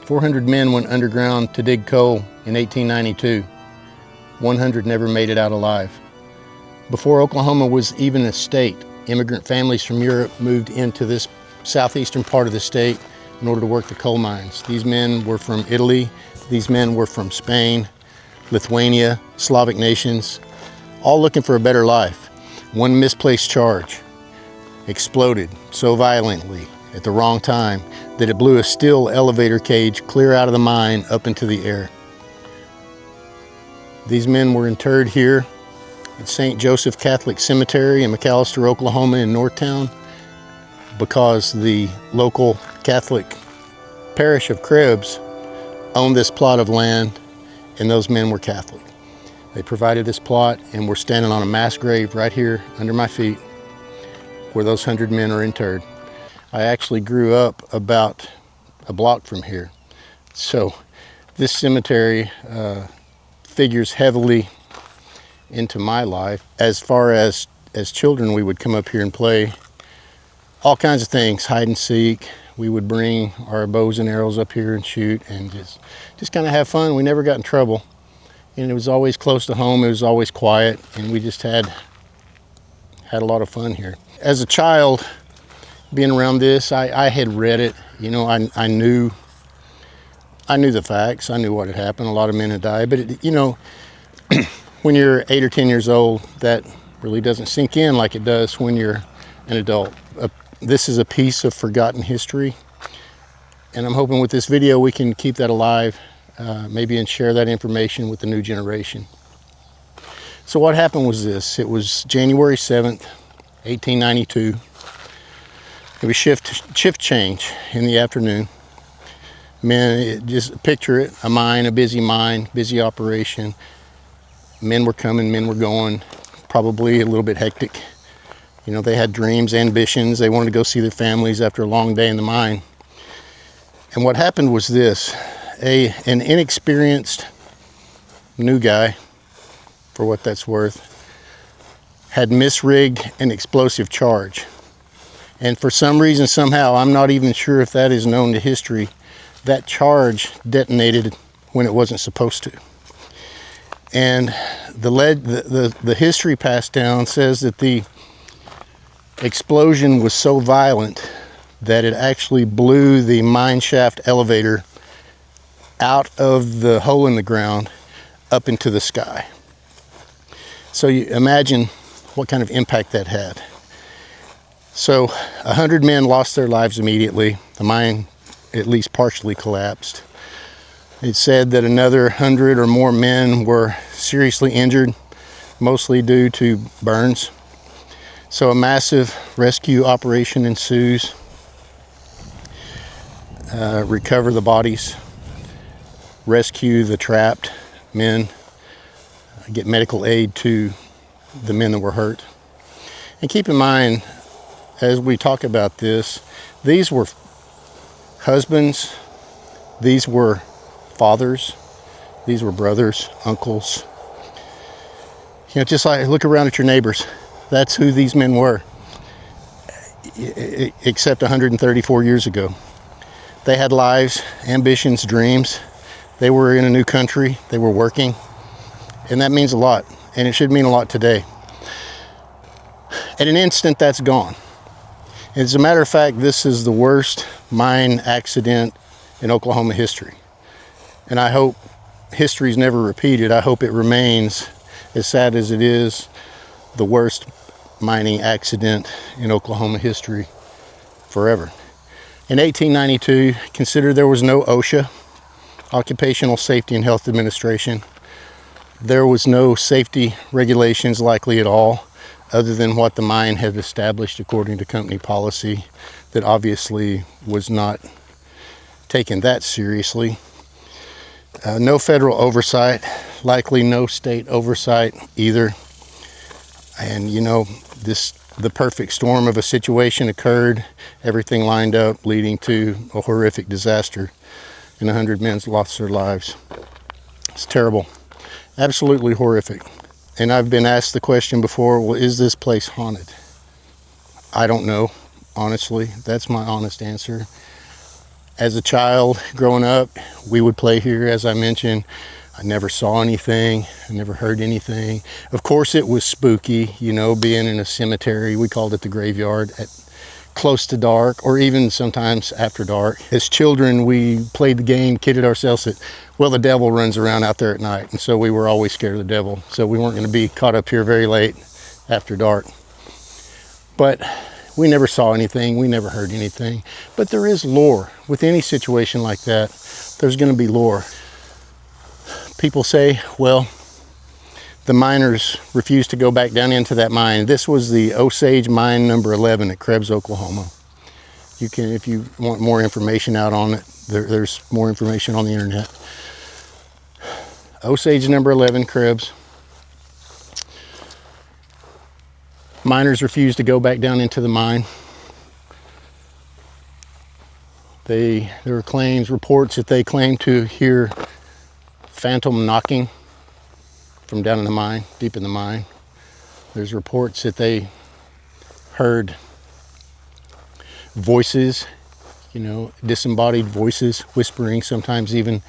400 men went underground to dig coal in 1892. 100 never made it out alive. Before Oklahoma was even a state, immigrant families from Europe moved into this southeastern part of the state in order to work the coal mines. These men were from Italy, these men were from Spain, Lithuania, Slavic nations, all looking for a better life. One misplaced charge exploded so violently at the wrong time that it blew a steel elevator cage clear out of the mine up into the air. These men were interred here at St. Joseph Catholic Cemetery in McAlester, Oklahoma in Northtown, because the local Catholic parish of Krebs owned this plot of land, and those men were Catholic. They provided this plot, and we're standing on a mass grave right here under my feet where those 100 men are interred. I actually grew up about a block from here, so this cemetery figures heavily into my life. As far as children, we would come up here and play all kinds of things, hide and seek. We would bring our bows and arrows up here and shoot and just kind of have fun. We never got in trouble, and it was always close to home. It was always quiet, and we just had a lot of fun here. As a child, being around this, I had read it. You know, I knew the facts. I knew what had happened. A lot of men had died, but you know, when you're 8 or 10 years old, that really doesn't sink in like it does when you're an adult. This is a piece of forgotten history, and I'm hoping with this video we can keep that alive, maybe, and share that information with the new generation. So what happened was this. It was January 7th, 1892. It was shift change in the afternoon. Men, just picture it, a mine, a busy mine, busy operation. Men were coming, men were going, probably a little bit hectic. You know, they had dreams, ambitions. They wanted to go see their families after a long day in the mine. And what happened was this. An inexperienced new guy, for what that's worth, had misrigged an explosive charge. And for some reason, somehow, I'm not even sure if that is known to history, that charge detonated when it wasn't supposed to. And the history passed down says that the explosion was so violent that it actually blew the mine shaft elevator out of the hole in the ground up into the sky. So you imagine what kind of impact that had. So 100 men lost their lives immediately. The mine at least partially collapsed. It said that another 100 or more men were seriously injured, mostly due to burns. So a massive rescue operation ensues. Recover the bodies, rescue the trapped men, get medical aid to the men that were hurt. And keep in mind, as we talk about this, these were husbands, these were fathers, these were brothers, uncles. You know, just like look around at your neighbors. That's who these men were, except 134 years ago. They had lives, ambitions, dreams. They were in a new country. They were working, and that means a lot, and it should mean a lot today. At an instant, that's gone. As a matter of fact, this is the worst mine accident in Oklahoma history, and I hope history is never repeated. I hope it remains, as sad as it is, the worst mining accident in Oklahoma history forever. In 1892, consider there was no OSHA, Occupational Safety and Health Administration. There was no safety regulations likely at all, other than what the mine had established according to company policy that obviously was not taken that seriously. No federal oversight, likely no state oversight either. And you know, the perfect storm of a situation occurred, everything lined up, leading to a horrific disaster, and 100 men lost their lives. It's terrible, absolutely horrific. And I've been asked the question before, well, is this place haunted? I don't know, honestly. That's my honest answer. As a child growing up, we would play here, as I mentioned. I never saw anything. I never heard anything. Of course, it was spooky, you know, being in a cemetery. We called it the graveyard at close to dark, or even sometimes after dark. As children, we played the game, kidded ourselves that, well, the devil runs around out there at night. And so we were always scared of the devil. So we weren't going to be caught up here very late after dark. But we never saw anything. We never heard anything. But there is lore. With any situation like that, there's going to be lore. People say, well, the miners refused to go back down into that mine. This was the Osage mine number 11 at Krebs, Oklahoma. You can, if you want more information out on it, there's more information on the internet. Osage number 11, Krebs. Miners refused to go back down into the mine. There were reports that they claimed to hear phantom knocking from down in the mine, deep in the mine. There's reports that they heard voices, you know, disembodied voices, whispering, sometimes even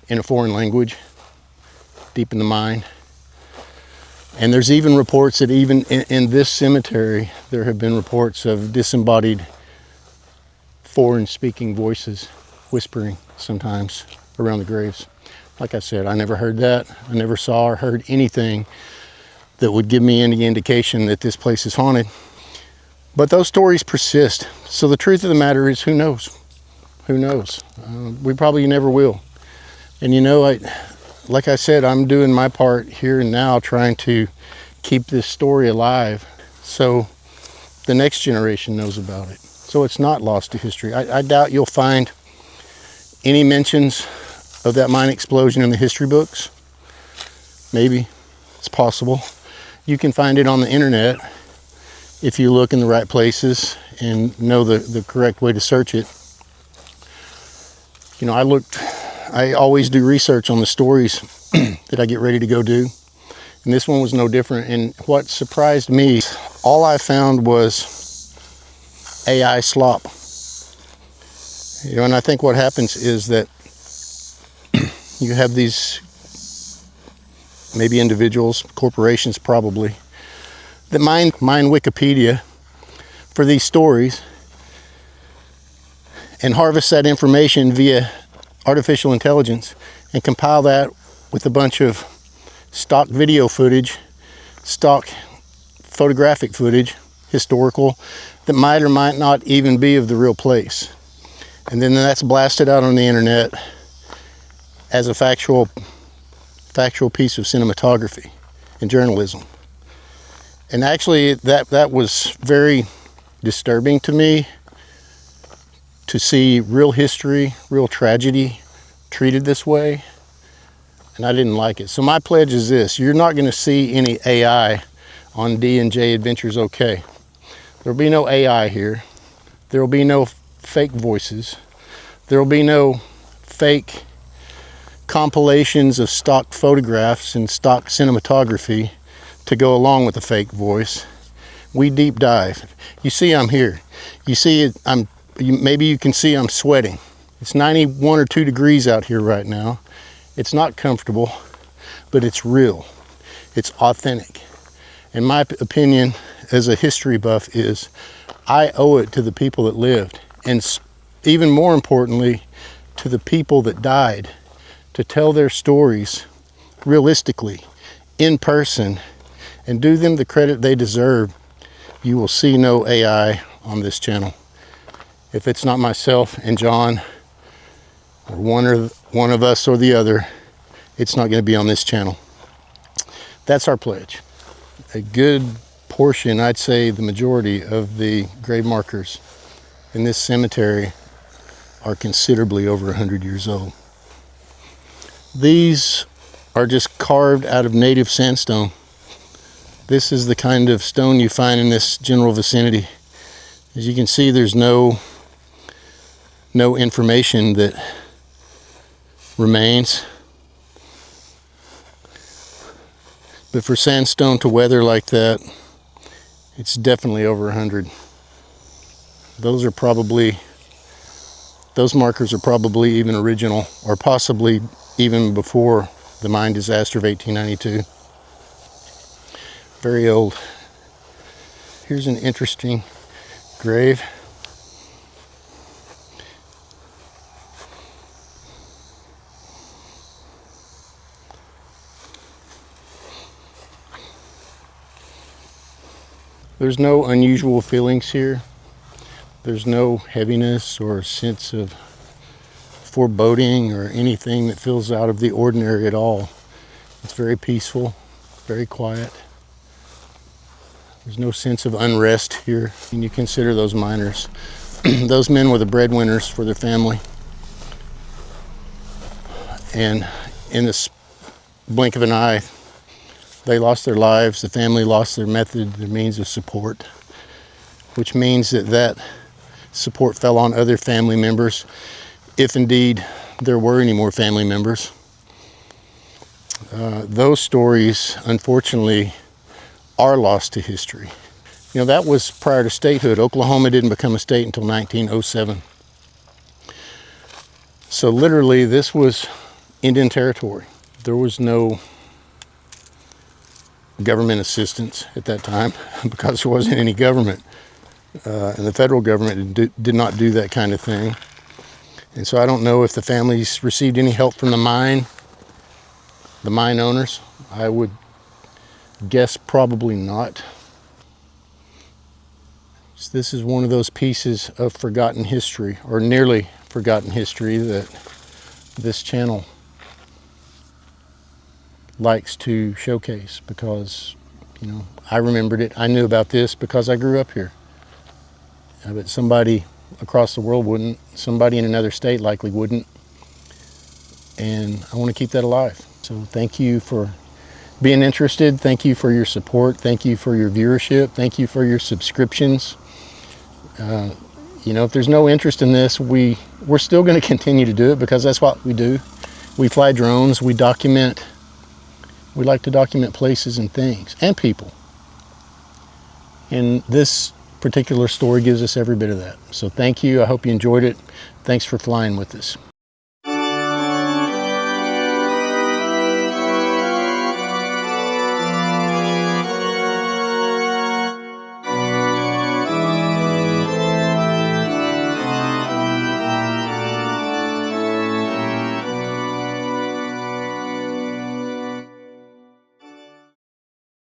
in a foreign language, deep in the mine. And there's even reports that even in this cemetery, there have been reports of disembodied foreign-speaking voices whispering sometimes around the graves. Like I said, I never heard that. I never saw or heard anything that would give me any indication that this place is haunted. But those stories persist. So the truth of the matter is, who knows? Who knows? We probably never will. And you know, like I said, I'm doing my part here and now trying to keep this story alive so the next generation knows about it. So it's not lost to history. I doubt you'll find any mentions of that mine explosion in the history books. Maybe. It's possible. You can find it on the internet if you look in the right places and know the correct way to search it. You know, I always do research on the stories that I get ready to go do. And this one was no different. And what surprised me, all I found was AI slop. You know, and I think what happens is that you have these, maybe individuals, corporations probably, that mine Wikipedia for these stories and harvest that information via artificial intelligence and compile that with a bunch of stock video footage, stock photographic footage, historical, that might or might not even be of the real place. And then that's blasted out on the internet as a factual piece of cinematography and journalism. And actually that was very disturbing to me, to see real history, real tragedy treated this way. And I didn't like it. So my pledge is this: you're not going to see any AI on D&JAdventuresOK. There'll be no AI here. There'll be no fake voices. There'll be no fake compilations of stock photographs and stock cinematography to go along with the fake voice. We deep dive. You see I'm here. You see it, maybe you can see I'm sweating. It's 91 or 2 degrees out here right now. It's not comfortable, but it's real. It's authentic. In my opinion, as a history buff, is I owe it to the people that lived, and even more importantly, to the people that died, to tell their stories realistically, in person, and do them the credit they deserve. You will see no AI on this channel. If it's not myself and John, or one of us or the other, it's not going to be on this channel. That's our pledge. A good portion, I'd say the majority of the grave markers in this cemetery are considerably over 100 years old. These are just carved out of native sandstone. This is the kind of stone you find in this general vicinity. As you can see, there's no information that remains. But for sandstone to weather like that, it's definitely over 100. Those are probably Those markers are probably even original, or possibly even before the mine disaster of 1892. Very old. Here's an interesting grave. There's no unusual feelings here. There's no heaviness or sense of foreboding or anything that feels out of the ordinary at all. It's very peaceful, very quiet. There's no sense of unrest here. And you consider those miners. Those men were the breadwinners for their family. And in this blink of an eye, they lost their lives, the family lost their method, their means of support, which means that that support fell on other family members, if indeed there were any more family members. Those stories, unfortunately, are lost to history. You know, that was prior to statehood. Oklahoma didn't become a state until 1907. So literally, this was Indian territory. There was no government assistance at that time because there wasn't any government. And the federal government did not do that kind of thing. And so I don't know if the families received any help from the mine owners. I would guess probably not. So this is one of those pieces of forgotten history, or nearly forgotten history, that this channel likes to showcase because, you know, I remembered it. I knew about this because I grew up here. But somebody across the world wouldn't. Somebody in another state likely wouldn't. And I want to keep that alive. So thank you for being interested. Thank you for your support. Thank you for your viewership. Thank you for your subscriptions. You know, if there's no interest in this, we're still going to continue to do it because that's what we do. We fly drones. We document. We like to document places and things and people. And this particular story gives us every bit of that. So thank you. I hope you enjoyed it. Thanks for flying with us.